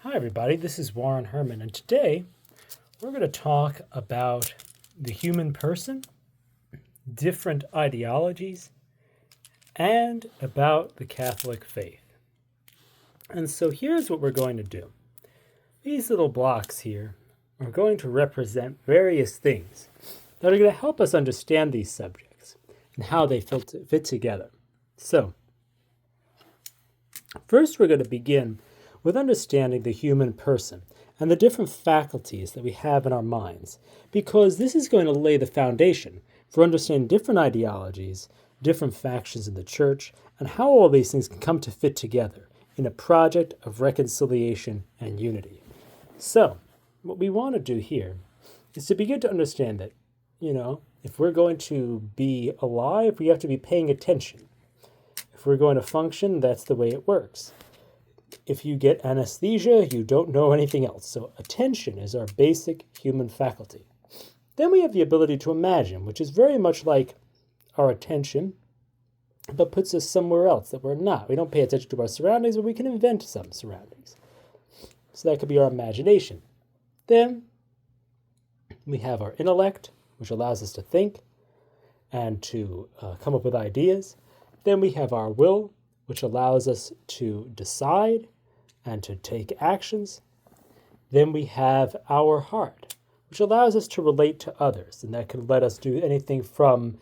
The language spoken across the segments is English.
Hi, everybody. This is Warren Herman, and today we're going to talk about the human person, different ideologies, and about the Catholic faith. And so here's what we're going to do. These little blocks here are going to represent various things that are going to help us understand these subjects and how they fit together. So, first we're going to begin with understanding the human person and the different faculties that we have in our minds, because this is going to lay the foundation for understanding different ideologies, different factions in the church, and how all these things can come to fit together in a project of reconciliation and unity. So, what we want to do here is to begin to understand that, if we're going to be alive, we have to be paying attention. If we're going to function, that's the way it works. If you get anesthesia, you don't know anything else. So attention is our basic human faculty. Then we have the ability to imagine, which is very much like our attention, but puts us somewhere else that we're not. We don't pay attention to our surroundings, but we can invent some surroundings. So that could be our imagination. Then we have our intellect, which allows us to think and to come up with ideas. Then we have our will, which allows us to decide and to take actions. Then we have our heart, which allows us to relate to others, and that can let us do anything from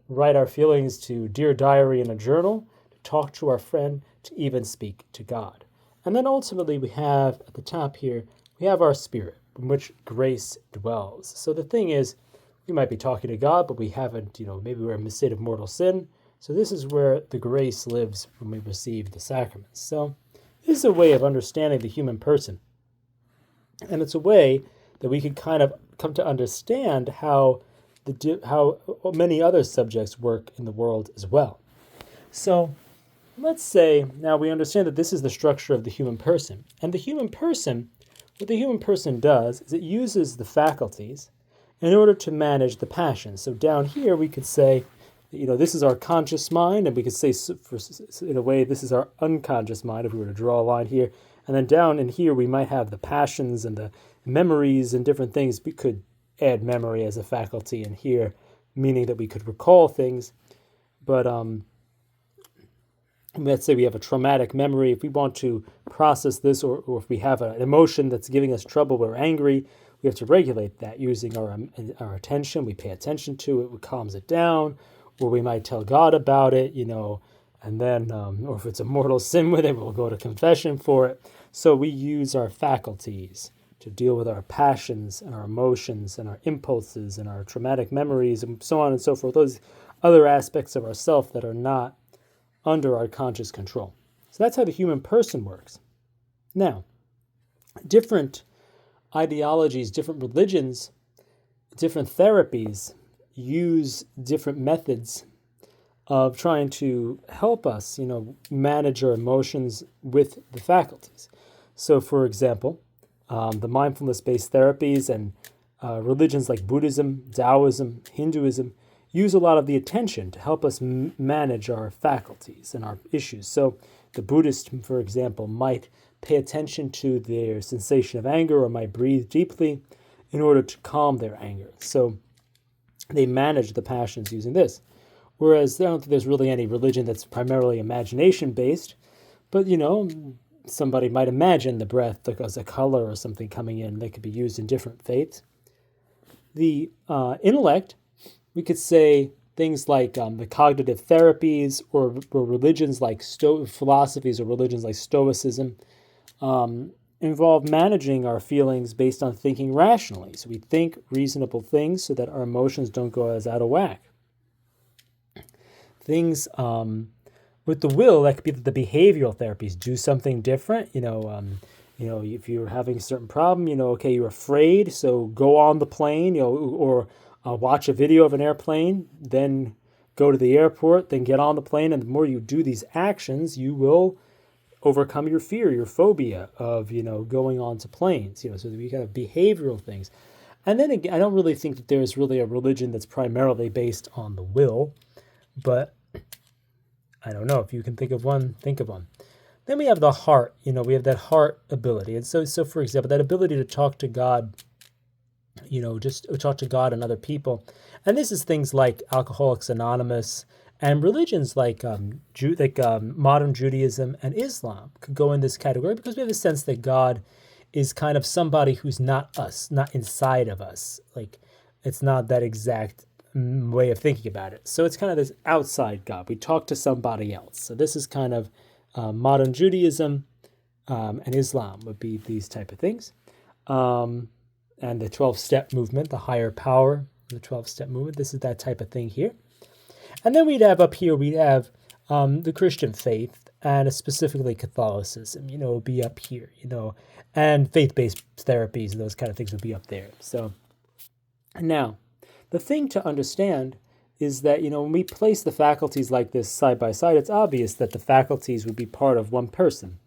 write our feelings to Dear Diary in a journal, to talk to our friend, to even speak to God. And then ultimately we have, at the top here, we have our spirit, in which grace dwells. So the thing is, we might be talking to God, but we haven't, maybe we're in a state of mortal sin. So this is where the grace lives when we receive the sacraments. So this is a way of understanding the human person. And it's a way that we can kind of come to understand how many other subjects work in the world as well. So let's say now we understand that this is the structure of the human person. And the human person, what the human person does is it uses the faculties in order to manage the passions. So down here we could say, this is our conscious mind, and we could say, in a way, this is our unconscious mind, if we were to draw a line here. And then down in here, we might have the passions and the memories and different things. We could add memory as a faculty in here, meaning that we could recall things. But let's say we have a traumatic memory. If we want to process this, or if we have an emotion that's giving us trouble, we're angry, we have to regulate that using our attention. We pay attention to it, we calms it down. Or we might tell God about it, and then, or if it's a mortal sin with it, we'll go to confession for it. So we use our faculties to deal with our passions and our emotions and our impulses and our traumatic memories and so on and so forth, those other aspects of ourself that are not under our conscious control. So that's how the human person works. Now, different ideologies, different religions, different therapies use different methods of trying to help us, manage our emotions with the faculties. So, for example, the mindfulness-based therapies and religions like Buddhism, Taoism, Hinduism use a lot of the attention to help us manage our faculties and our issues. So, the Buddhist, for example, might pay attention to their sensation of anger or might breathe deeply in order to calm their anger. So, they manage the passions using this. Whereas I don't think there's really any religion that's primarily imagination-based, but, somebody might imagine the breath as a color or something coming in that could be used in different faiths. The intellect, we could say things like the cognitive therapies or religions like philosophies or religions like Stoicism, involve managing our feelings based on thinking rationally. So we think reasonable things so that our emotions don't go as out of whack. Things with the will, that could be the behavioral therapies. Do something different. If you're having a certain problem, you're afraid, so go on the plane, or watch a video of an airplane, then go to the airport, then get on the plane. And the more you do these actions, you will overcome your fear, your phobia of, going onto planes, so that we have behavioral things. And then again, I don't really think that there's really a religion that's primarily based on the will, but I don't know. If you can think of one, think of one. Then we have the heart, we have that heart ability. And so for example, that ability to talk to God, just talk to God and other people. And this is things like Alcoholics Anonymous and religions like modern Judaism and Islam could go in this category because we have a sense that God is kind of somebody who's not us, not inside of us. Like it's not that exact way of thinking about it. So it's kind of this outside God. We talk to somebody else. So this is kind of modern Judaism and Islam would be these type of things. And the 12-step movement, the higher power, the 12-step movement, this is that type of thing here. And then we'd have up here, the Christian faith and specifically Catholicism, would be up here, and faith-based therapies and those kind of things would be up there. So now, the thing to understand is that, when we place the faculties like this side by side, it's obvious that the faculties would be part of one person.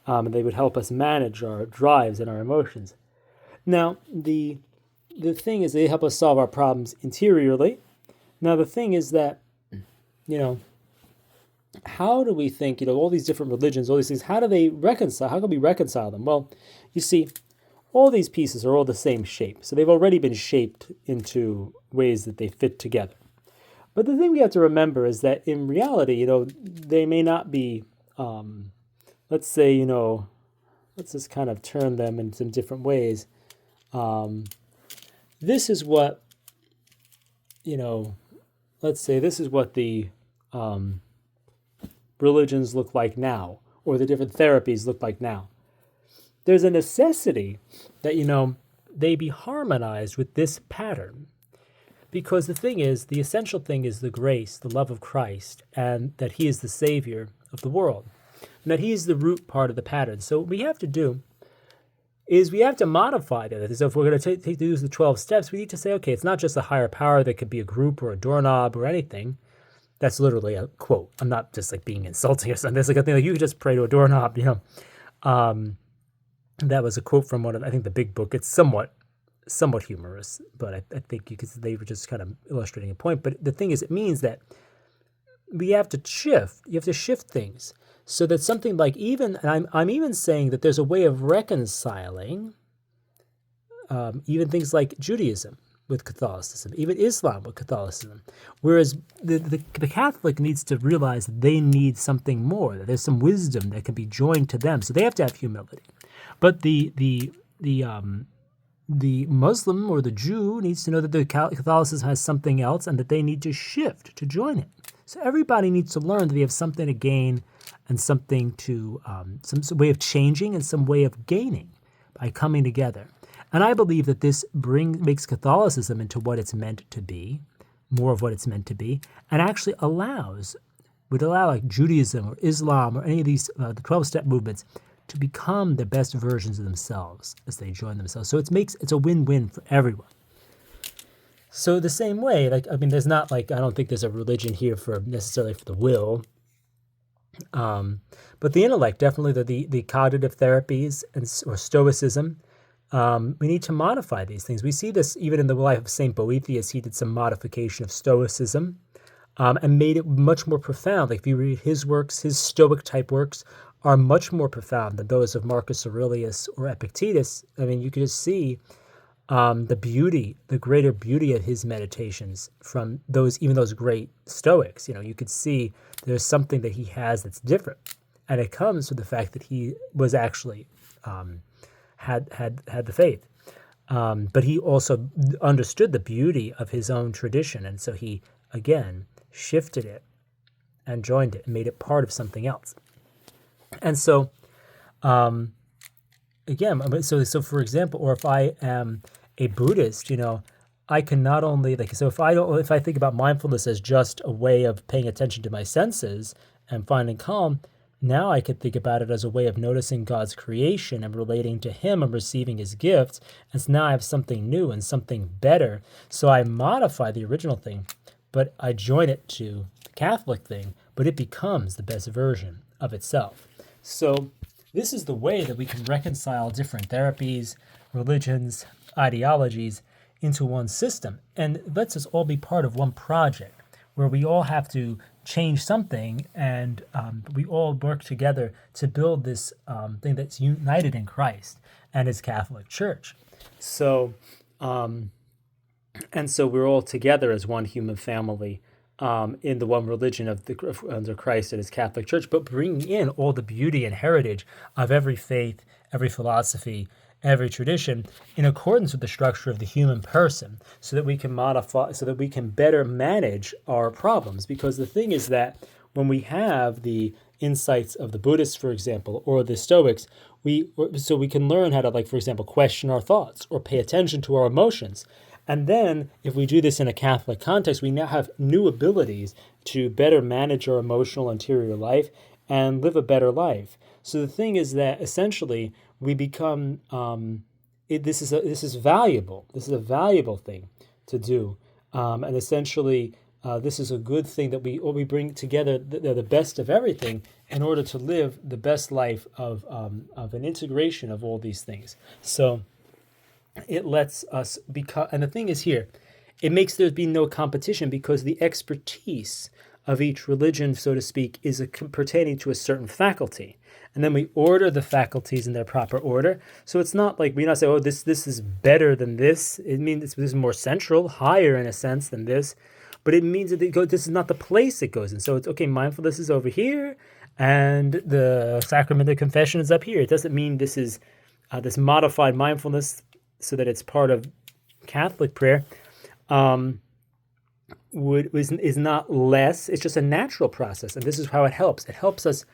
And they would help us manage our drives and our emotions. Now, the thing is they help us solve our problems interiorly. Now, the thing is that, how do we think, all these different religions, all these things, how do they reconcile? How can we reconcile them? Well, you see, all these pieces are all the same shape. So they've already been shaped into ways that they fit together. But the thing we have to remember is that in reality, they may not be, let's say, let's just kind of turn them in some different ways. This is what, let's say this is what the religions look like now, or the different therapies look like now. There's a necessity that, they be harmonized with this pattern. Because the essential thing is the grace, the love of Christ, and that he is the Savior of the world, and that he is the root part of the pattern. So what we have to do is we have to modify that. So if we're going to use the 12 steps, we need to say, okay, it's not just a higher power that could be a group or a doorknob or anything. That's literally a quote. I'm not just like being insulting or something. There's like a thing like you could just pray to a doorknob, That was a quote from one of, I think, the Big Book. It's somewhat humorous, but I think they were just kind of illustrating a point. But the thing is, it means that we have to shift. You have to shift things so that something like and I'm even saying that there's a way of reconciling even things like Judaism with Catholicism, even Islam with Catholicism. Whereas the Catholic needs to realize that they need something more, that there's some wisdom that can be joined to them. So they have to have humility. But the Muslim or the Jew needs to know that the Catholicism has something else and that they need to shift to join it. So everybody needs to learn that they have something to gain and something to, some way of changing and some way of gaining by coming together. And I believe that this makes Catholicism into what it's meant to be, more of what it's meant to be, and actually would allow like Judaism or Islam or any of these, the 12-step movements to become the best versions of themselves as they join themselves. So it's a win-win for everyone. So the same way, there's not I don't think there's a religion here necessarily for the will, but the intellect, definitely the cognitive therapies or Stoicism. We need to modify these things. We see this even in the life of St. Boethius. He did some modification of Stoicism and made it much more profound. Like if you read his works, his Stoic-type works are much more profound than those of Marcus Aurelius or Epictetus. You could just see the greater beauty of his meditations from even those great Stoics. You could see there's something that he has that's different. And it comes from the fact that he was actually had the faith. But he also understood the beauty of his own tradition. And so he, again, shifted it and joined it and made it part of something else. And so, again, so for example, or if I am a Buddhist, I can not only if I think about mindfulness as just a way of paying attention to my senses and finding calm, now I could think about it as a way of noticing God's creation and relating to him and receiving his gifts. And so now I have something new and something better. So I modify the original thing, but I join it to the Catholic thing, but it becomes the best version of itself. So this is the way that we can reconcile different therapies, religions, ideologies into one system. And it lets us all be part of one project where we all have to change something, and we all work together to build this thing that's united in Christ and His Catholic Church. So, and so we're all together as one human family in the one religion under Christ and His Catholic Church, but bringing in all the beauty and heritage of every faith, every philosophy, every tradition in accordance with the structure of the human person, so that we can modify, so that we can better manage our problems. Because the thing is that when we have the insights of the Buddhists, for example, or the Stoics, we can learn how to, like, for example, question our thoughts or pay attention to our emotions. And then, if we do this in a Catholic context, we now have new abilities to better manage our emotional interior life and live a better life. So the thing is that essentially we become this is valuable. This is a valuable thing to do, and essentially this is a good thing that we bring together the best of everything in order to live the best life of an integration of all these things. So it lets us become, and the thing is here, it makes there be no competition, because the expertise of each religion, so to speak, is pertaining to a certain faculty. And then we order the faculties in their proper order. So it's not like we not say, oh, this is better than this. It means this is more central, higher in a sense than this. But it means that this is not the place it goes in. So it's okay, mindfulness is over here, and the sacrament of confession is up here. It doesn't mean this is this modified mindfulness so that it's part of Catholic prayer. Is not less. It's just a natural process, and this is how it helps. It helps us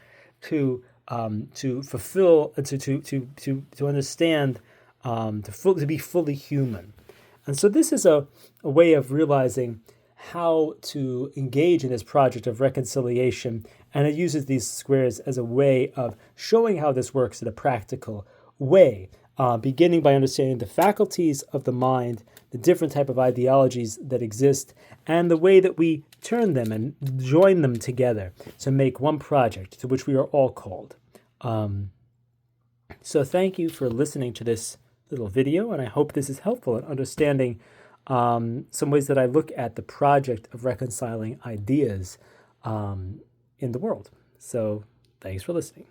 to fulfill, to understand, to be fully human. And so this is a way of realizing how to engage in this project of reconciliation, and it uses these squares as a way of showing how this works in a practical way. Beginning by understanding the faculties of the mind, the different type of ideologies that exist, and the way that we turn them and join them together to make one project to which we are all called. So thank you for listening to this little video, and I hope this is helpful in understanding some ways that I look at the project of reconciling ideas in the world. So thanks for listening.